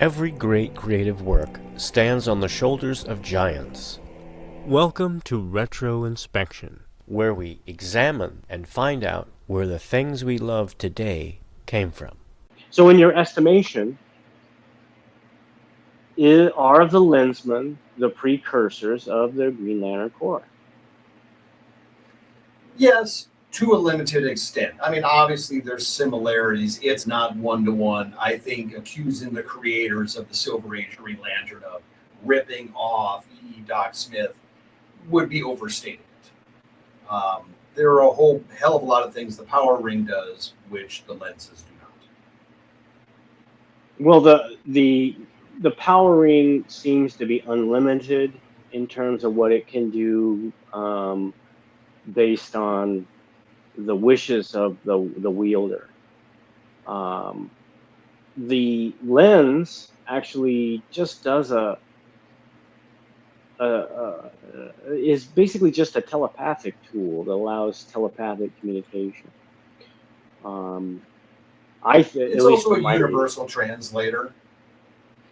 Every great creative work stands on the shoulders of giants. Welcome to RetroInspection, where we examine and find out where the things we love today came from. So in your estimation, are the Lensman the precursors of the Green Lantern Corps? Yes, to a limited extent. I mean, obviously there's similarities. It's not one-to-one. I think accusing the creators of the Silver Age Green Lantern of ripping off E. Doc Smith would be overstating it. There are a whole hell of a lot of things the Power Ring does, which the lenses do not. Well, the Power Ring seems to be unlimited in terms of what it can do, based on the wishes of the wielder. The lens actually just does is basically just a telepathic tool that allows telepathic communication. It's also a universal translator.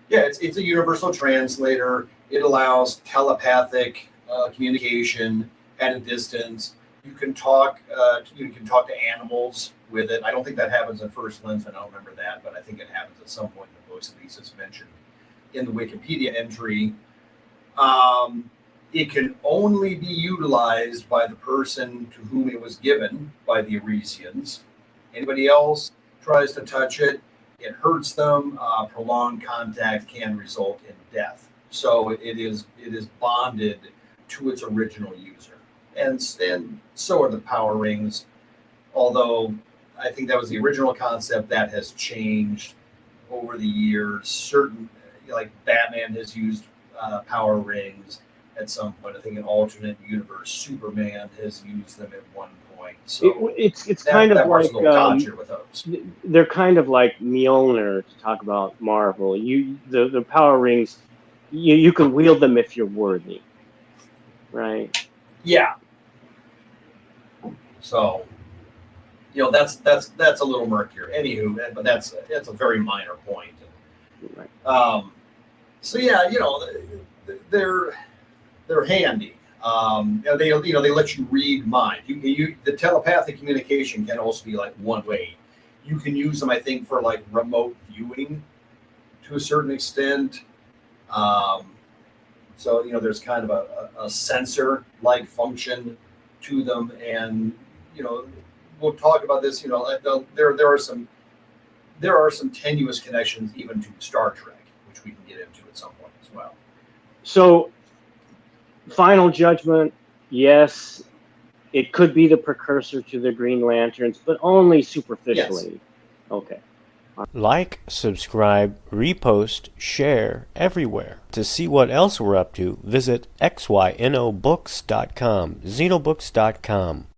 Yeah, it's a universal translator. It allows telepathic communication at a distance. You can talk to animals with it. I don't think that happens at first Lensman. I don't remember that, but I think it happens at some point in the books. At least it's mentioned in the Wikipedia entry. It can only be utilized by the person to whom it was given by the Arisians. Anybody else tries to touch it, it hurts them. Prolonged contact can result in death. So it is bonded to its original user. And so are the Power Rings, although I think that was the original concept. That has changed over the years. Certain, like Batman has used Power Rings at some point. I think in alternate universe, Superman has used them at one point. So it's kind of like with those. They're kind of like Mjolnir, to talk about Marvel. The Power Rings, you can wield them if you're worthy, right? Yeah. So, that's a little murkier. Anywho, but that's a very minor point. Right. So yeah, they're handy. They let you read mind. The telepathic communication can also be like one way. You can use them, I think, for like remote viewing to a certain extent. So there's kind of a sensor-like function to them, and we'll talk about this. There are some tenuous connections even to Star Trek, which we can get into at some point as well. So, final judgment: yes, it could be the precursor to the Green Lanterns, but only superficially. Yes. Okay. Like, subscribe, repost, share everywhere. To see what else we're up to, visit xynobooks.com, xenobooks.com.